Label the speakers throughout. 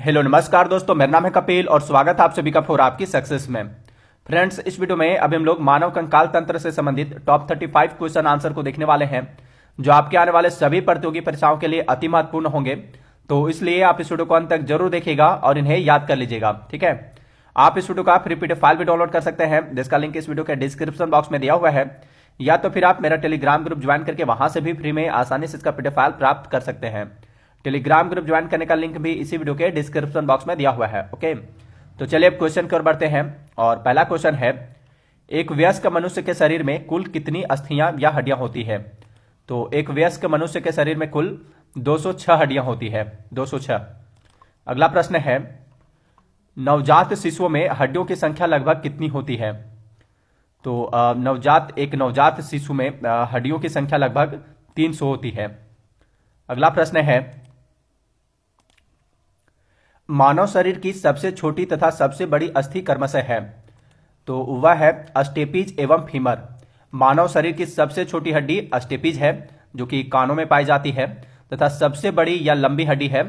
Speaker 1: Hello नमस्कार दोस्तों, मेरा नाम है कपिल और स्वागत है आप सभी का फॉर आपकी सक्सेस में। फ्रेंड्स, इस वीडियो में अभी हम लोग मानव कंकाल तंत्र से संबंधित टॉप 35 क्वेश्चन आंसर को देखने वाले हैं, जो आपके आने वाले सभी प्रतियोगी परीक्षाओं के लिए अति महत्वपूर्ण होंगे। तो इसलिए आप इस वीडियो को अंत तक जरूर देखिएगा और इन्हें याद कर लीजिएगा, ठीक है। आप इस वीडियो का फ्री पीडीएफ फाइल भी डाउनलोड कर सकते हैं, जिसका लिंक इस वीडियो के डिस्क्रिप्शन बॉक्स में दिया हुआ है, या तो फिर आप मेरा टेलीग्राम ग्रुप ज्वाइन करके वहां से भी फ्री में आसानी से इसका पीडीएफ फाइल प्राप्त कर सकते हैं। टेलीग्राम ग्रुप ज्वाइन करने का लिंक भी इसी वीडियो के डिस्क्रिप्शन बॉक्स में दिया हुआ है। ओके, तो चलिए अब क्वेश्चन की ओर बढ़ते हैं। और पहला क्वेश्चन है, एक वयस्क मनुष्य के शरीर में कुल कितनी अस्थियां या हड्डियां होती है? तो एक वयस्क मनुष्य के शरीर में कुल 206 हड्डियां होती है, 206। अगला प्रश्न है, नवजात शिशुओं में हड्डियों की संख्या लगभग कितनी होती है? तो एक नवजात शिशु में हड्डियों की संख्या लगभग 300 होती है। अगला प्रश्न है, मानव शरीर की सबसे छोटी तथा सबसे बड़ी अस्थि क्रमशः है? तो वह है अस्टेपिज एवं फीमर। मानव शरीर की सबसे छोटी हड्डी अस्टेपिज है, जो कि कानों में पाई जाती है, तथा सबसे बड़ी या लंबी हड्डी है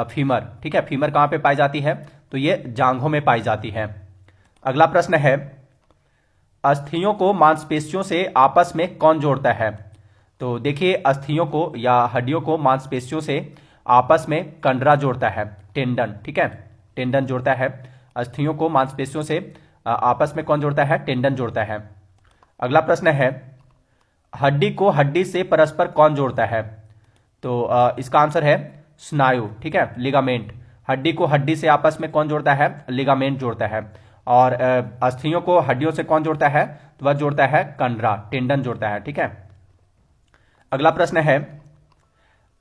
Speaker 1: फीमर। ठीक है, फीमर कहां पे पाई जाती है? तो ये जांघों में पाई जाती है। अगला प्रश्न है, अस्थियों को मांसपेशियों से आपस में कौन जोड़ता है? तो देखिए, अस्थियों को या हड्डियों को मांसपेशियों से आपस में कंडरा जोड़ता है, टेंडन। ठीक है, टेंडन जोड़ता है। अस्थियों को मांसपेशियों से आपस में कौन जोड़ता है? टेंडन जोड़ता है। अगला प्रश्न है, हड्डी को हड्डी से परस्पर कौन जोड़ता है? तो इसका आंसर है स्नायु। ठीक है, लिगामेंट। हड्डी को हड्डी से आपस में कौन जोड़ता है? लिगामेंट जोड़ता है। और अस्थियों को हड्डियों से कौन जोड़ता है? तो वह जोड़ता है कंडरा, टेंडन जोड़ता है। ठीक है। अगला प्रश्न है,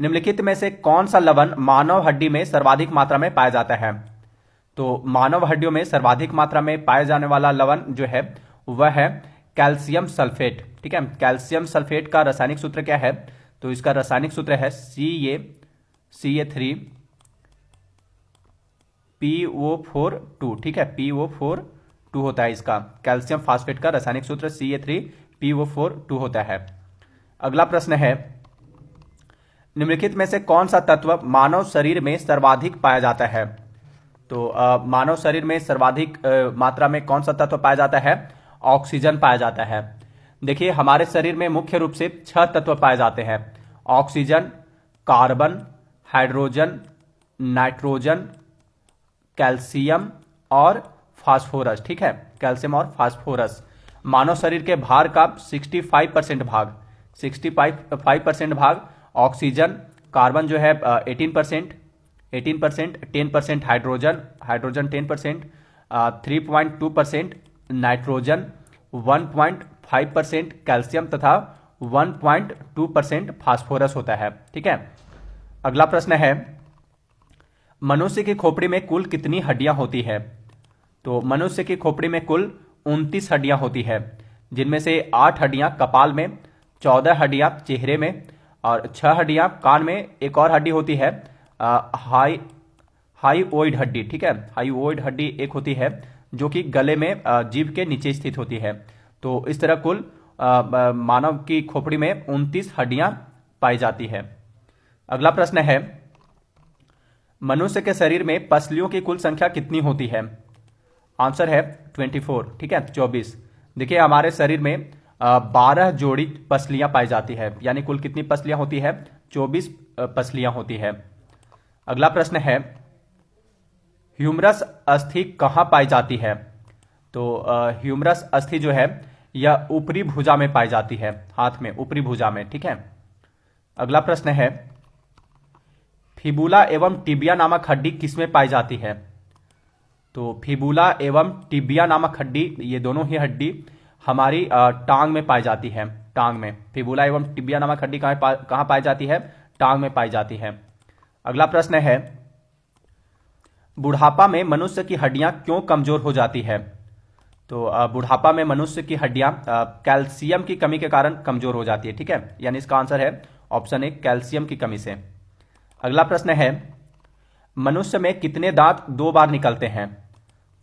Speaker 1: निम्नलिखित में से कौन सा लवण मानव हड्डी में सर्वाधिक मात्रा में पाया जाता है? तो मानव हड्डियों में सर्वाधिक मात्रा में पाया जाने वाला लवण जो है वह है कैल्शियम सल्फेट। ठीक है, कैल्शियम सल्फेट का रासायनिक सूत्र क्या है? तो इसका रासायनिक सूत्र है CA3PO4 ठीक है, PO4 होता है इसका। कैल्शियम फास्फेट का रासायनिक सूत्र CA3PO4 होता है। अगला प्रश्न है, निम्नलिखित में से कौन सा तत्व मानव शरीर में सर्वाधिक पाया जाता है? तो मानव शरीर में सर्वाधिक मात्रा में कौन सा तत्व पाया जाता है? ऑक्सीजन पाया जाता है। देखिए, हमारे शरीर में मुख्य रूप से 6 तत्व पाए जाते हैं: oxygen, carbon, hydrogen, nitrogen, calcium और फास्फोरस। ठीक है, कैल्शियम और फास्फोरस। मानव शरीर के भार का 65% भाग ऑक्सीजन, कार्बन जो है 18%, 10% हाइड्रोजन 10%, 3.2% नाइट्रोजन, 1.5% कैल्शियम तथा 1.2% फास्फोरस होता है। ठीक है। अगला प्रश्न है, मनुष्य की खोपड़ी में कुल कितनी हड्डियां होती है? तो मनुष्य की खोपड़ी में कुल 29 हड्डियां होती है, जिनमें से 8 हड्डियां कपाल में, 14 हड्डियां चेहरे में और 6 हड्डियां कान में। एक और हड्डी होती है हाईओइड हड्डी। ठीक है, हाईओइड हड्डी एक होती है जो कि गले में जीभ के नीचे स्थित होती है। तो इस तरह कुल मानव की खोपड़ी में 29 हड्डियां पाई जाती है। अगला प्रश्न है, मनुष्य के शरीर में पसलियों की कुल संख्या कितनी होती है? आंसर है 24। ठीक है, 24। देखिए, हमारे शरीर में 12 जोड़ी पसलियां पाई जाती है, यानी कुल कितनी पसलियां होती है? 24 पसलियां होती है। अगला प्रश्न है, ह्यूमरस अस्थि कहां पाई जाती है? तो ह्यूमरस अस्थि जो है यह ऊपरी भुजा में पाई जाती है, हाथ में, ऊपरी भुजा में। ठीक है। अगला प्रश्न है, फिबुला एवं टिबिया नामक हड्डी किसमें पाई जाती है? तो फिबुला एवं टिबिया नामक हड्डी, ये दोनों ही हड्डी हमारी टांग में पाई जाती है, टांग में। फिबुला एवं टिबिया नामक हड्डी कहां पाई जाती है? टांग में पाई जाती है। अगला प्रश्न है, बुढ़ापा में मनुष्य की हड्डियां क्यों कमजोर हो जाती है? तो बुढ़ापा में मनुष्य की हड्डियां कैल्शियम की कमी के कारण कमजोर हो जाती है। ठीक है, यानी इसका आंसर है ऑप्शन ए, कैल्शियम की कमी से। अगला प्रश्न है, मनुष्य में कितने दांत 2 बार निकलते हैं?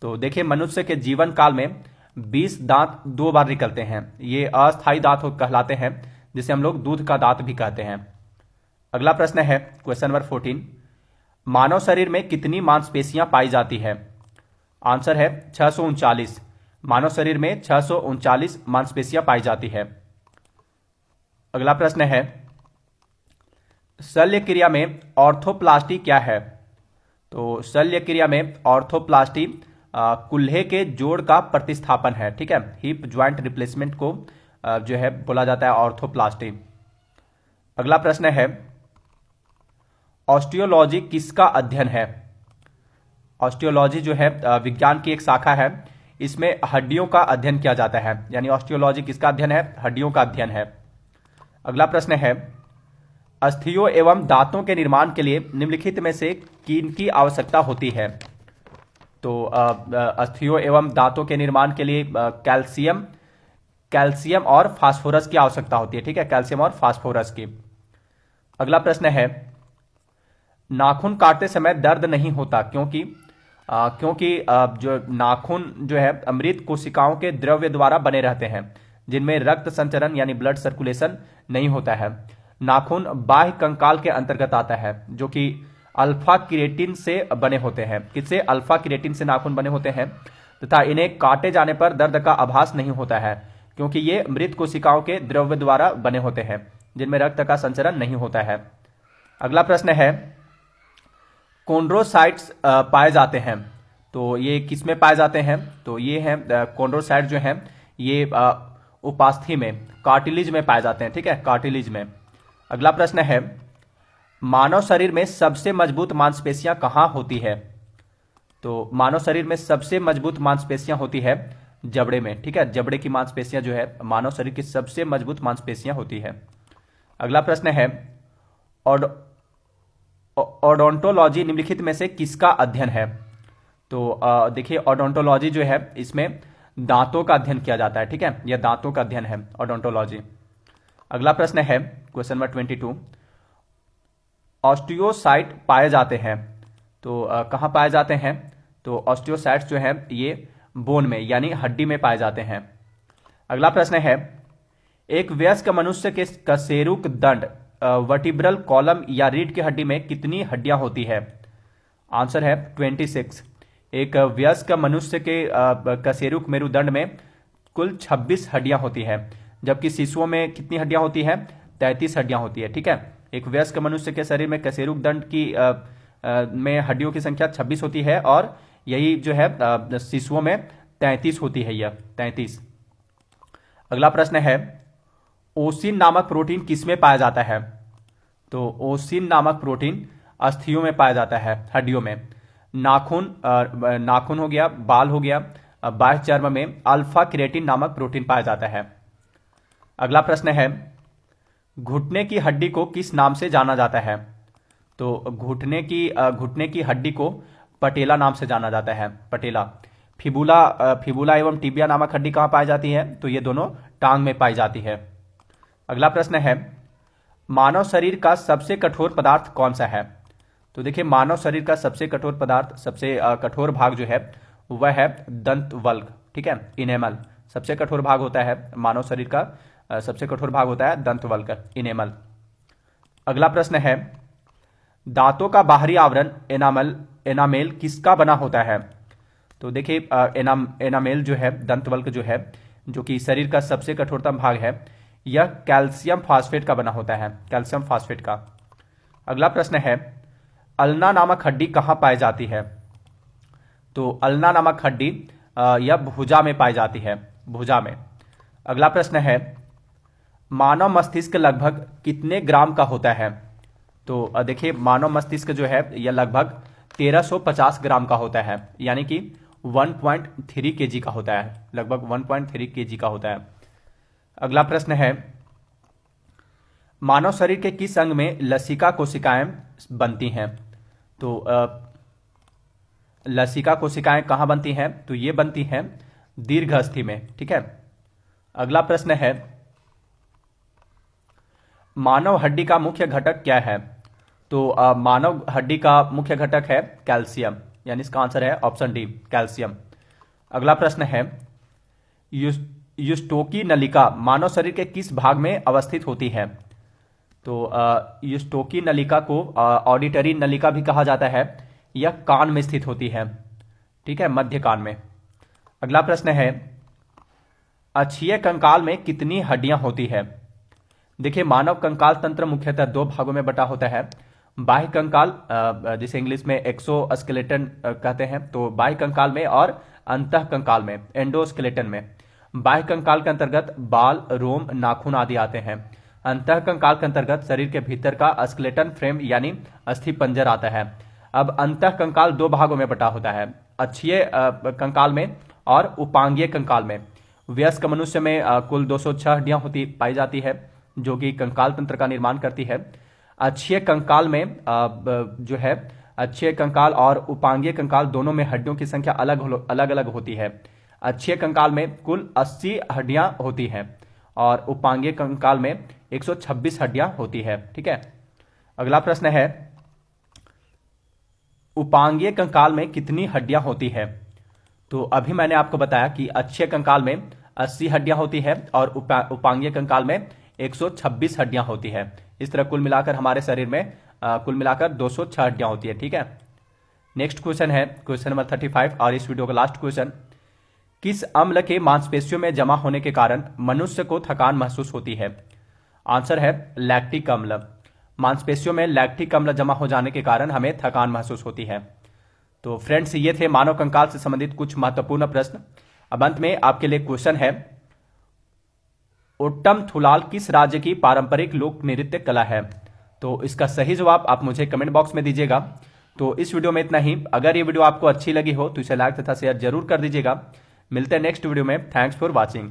Speaker 1: तो देखिए, मनुष्य के जीवन काल में 20 दांत 2 बार निकलते हैं। ये अस्थायी दांत कहलाते हैं, जिसे हम लोग दूध का दांत भी कहते हैं। अगला प्रश्न है, क्वेश्चन नंबर 14, मानव शरीर में कितनी मांसपेशियां पाई जाती है? आंसर है 639। मानव शरीर में 639 मांसपेशियां पाई जाती है। अगला प्रश्न है, शल्य क्रिया में ऑर्थोप्लास्टी क्या है? तो शल्य क्रिया में ऑर्थोप्लास्टी कुल्हे के जोड़ का प्रतिस्थापन है। ठीक है, हिप ज्वाइंट रिप्लेसमेंट को जो है बोला जाता है ऑर्थोप्लास्टी। अगला प्रश्न है, ऑस्टियोलॉजी किसका अध्ययन है? ऑस्टियोलॉजी जो है विज्ञान की एक शाखा है, इसमें हड्डियों का अध्ययन किया जाता है। यानी ऑस्टियोलॉजी किसका अध्ययन है? हड्डियों का अध्ययन है। अगला प्रश्न है, अस्थियों एवं दांतों के निर्माण के लिए निम्नलिखित में से किनकी आवश्यकता होती है? तो अस्थियों एवं दांतों के निर्माण के लिए कैल्शियम और फास्फोरस की आवश्यकता होती है। ठीक है, कैल्शियम और फास्फोरस की। अगला प्रश्न है, नाखून काटते समय दर्द नहीं होता क्योंकि जो नाखून जो है मृत कोशिकाओं के द्रव्य द्वारा बने रहते हैं, जिनमें रक्त संचरण यानी ब्लड सर्कुलेशन नहीं होता है। नाखून बाह्य कंकाल के अंतर्गत आता है, जो कि अल्फा किरेटिन से बने होते हैं। किससे? अल्फा किरेटिन से नाखून बने होते हैं, तथा इन्हें काटे जाने पर दर्द का आभास नहीं होता है, क्योंकि ये मृत कोशिकाओं के द्रव्य द्वारा बने होते हैं, जिनमें रक्त का संचरण नहीं होता है। अगला प्रश्न है, कॉन्ड्रोसाइट्स पाए जाते हैं, तो ये किस में पाए जाते हैं? तो ये हैं कॉन्ड्रोसाइट जो हैं ये उपास्थि में, कार्टिलेज में पाए जाते हैं। ठीक है, कार्टिलेज में। अगला प्रश्न है, मानव शरीर में सबसे मजबूत मांसपेशियां कहां होती है? तो मानव शरीर में सबसे मजबूत मांसपेशियां होती है जबड़े में। ठीक है, जबड़े की मांसपेशियां जो है मानव शरीर की सबसे मजबूत मांसपेशियां होती है। अगला प्रश्न है, ओडोंटोलॉजी निम्नलिखित में से किसका अध्ययन है? तो देखिए, ओडोंटोलॉजी जो है इसमें दांतों का अध्ययन किया जाता है। ठीक है, यह दांतों का अध्ययन है ओडोंटोलॉजी। अगला प्रश्न है, क्वेश्चन नंबर 22, ऑस्टियोसाइट पाए जाते हैं, तो कहां पाए जाते हैं? तो ऑस्टियोसाइट्स जो है ये बोन में यानी हड्डी में पाए जाते हैं। अगला प्रश्न है, एक वयस्क मनुष्य के कशेरुक दंड वर्टिब्रल कॉलम या रीढ़ की हड्डी में कितनी हड्डियां होती है? आंसर है 26। एक वयस्क मनुष्य के कशेरुक मेरुदंड में कुल 26 हड्डियां होती है, जबकि शिशुओं में कितनी हड्डियां होती है? 33 हड्डियां होती है। ठीक है, एक वयस्क मनुष्य के शरीर में कशेरुक दंड की में हड्डियों की संख्या 26 होती है, और यही जो है शिशुओं में 33 होती है, यह 33। अगला प्रश्न है, ओसिन नामक प्रोटीन किसमें पाया जाता है? तो ओसिन नामक प्रोटीन अस्थियों में पाया जाता है, हड्डियों में। नाखून हो गया, बाल हो गया, बाह्य चर्म में अल्फा क्रिएटिन नामक प्रोटीन पाया जाता है। अगला प्रश्न है, घुटने की हड्डी को किस नाम से जाना जाता है? तो घुटने की हड्डी को पटेला नाम से जाना जाता है, पटेला। फिबुला एवं टिबिया नामक हड्डी कहां पाई जाती है? तो ये दोनों टांग में पाई जाती है। अगला प्रश्न है, मानव शरीर का सबसे कठोर पदार्थ कौन सा है? तो देखिए, मानव शरीर का सबसे कठोर पदार्थ, सबसे कठोर भाग जो है वह है दंतवल्क। ठीक है, इनेमल सबसे कठोर भाग होता है मानव शरीर का, सबसे कठोर भाग होता है दंतवल्क, इनेमल। अगला प्रश्न है, दांतों का बाहरी आवरण एनामेल किसका बना होता है? तो देखिए, एनामेल जो है, दंतवल्क जो है, जो कि शरीर का सबसे कठोरतम भाग है, यह कैल्शियम फास्फेट का बना होता है, कैल्शियम फास्फेट का। अगला प्रश्न है, अल्ना नामक हड्डी कहां पाई जाती है? तो अल्ना नामक हड्डी यह भुजा में पाई जाती है, भुजा में। अगला प्रश्न है, मानव मस्तिष्क लगभग कितने ग्राम का होता है? तो देखिए, मानव मस्तिष्क जो है यह लगभग 1350 ग्राम का होता है, यानी कि 1.3 केजी का होता है, लगभग 1.3 केजी का होता है। अगला प्रश्न है, मानव शरीर के किस अंग में लसिका कोशिकाएं बनती हैं? तो लसिका कोशिकाएं कहां बनती हैं? तो ये बनती हैं दीर्घस्थि में। ठीक है। अगला प्रश्न है, मानव हड्डी का मुख्य घटक क्या है? तो मानव हड्डी का मुख्य घटक है कैल्शियम, यानी इसका आंसर है ऑप्शन डी, कैल्शियम। अगला प्रश्न है, युस्टोकी नलिका मानव शरीर के किस भाग में अवस्थित होती है? तो यूस्टोकी नलिका को ऑडिटरी नलिका भी कहा जाता है। यह कान में स्थित होती है, ठीक है, मध्य कान में। अगला प्रश्न है, अक्षीय कंकाल में कितनी हड्डियां होती है? देखिए, मानव कंकाल तंत्र मुख्यतः दो भागों में बटा होता है। बाह्य कंकाल, जिसे इंग्लिश में एक्सोस्केलेटन कहते हैं, तो बाह्य कंकाल में, और अंतः कंकाल में, एंडोस्केलेटन में। बाह्य कंकाल के अंतर्गत बाल, रोम, नाखून आदि आते हैं। अंतः कंकाल के अंतर्गत शरीर के भीतर का स्केलेटन फ्रेम यानी अस्थि पंजर आता है। अब अंतः कंकाल दो भागों में बटा होता है, अक्षीय कंकाल में और उपांगीय कंकाल में। वयस्क मनुष्य में कुल 206 हड्डियां पाई जाती है, जो कि कंकाल तंत्र का निर्माण करती है। अक्षीय कंकाल में जो है, अक्षीय कंकाल और उपांगीय कंकाल दोनों में हड्डियों की संख्या अलग अलग होती है। अक्षीय कंकाल में कुल 80 हड्डियां होती हैं और उपांगीय कंकाल में 126 हड्डियां होती है, ठीक है। अगला प्रश्न है, उपांगीय कंकाल में कितनी हड्डियां होती है? तो अभी मैंने आपको बताया कि अक्षीय कंकाल में 80 हड्डियां होती है और उपांगीय कंकाल में 126 हड्डियां होती है। इस तरह कुल मिलाकर हमारे शरीर में कुल मिलाकर 206 हड्डियां होती है, ठीक है। नेक्स्ट क्वेश्चन है क्वेश्चन नंबर 35 और इस वीडियो का लास्ट क्वेश्चन, किस अम्ल के मांसपेशियों में जमा होने के कारण मनुष्य को थकान महसूस होती है? आंसर है लैक्टिक अम्ल। मांसपेशियों में लैक्टिक अम्ल जमा हो जाने के कारण हमें थकान महसूस होती है। तो फ्रेंड्स, ये थे मानव कंकाल से संबंधित कुछ महत्वपूर्ण प्रश्न। अब अंत में आपके लिए क्वेश्चन है, ओट्टम थुलाल किस राज्य की पारंपरिक लोक नृत्य कला है? तो इसका सही जवाब आप मुझे कमेंट बॉक्स में दीजिएगा। तो इस वीडियो में इतना ही। अगर ये वीडियो आपको अच्छी लगी हो तो इसे लाइक तथा शेयर जरूर कर दीजिएगा। मिलते हैं नेक्स्ट वीडियो में। Thanks for watching.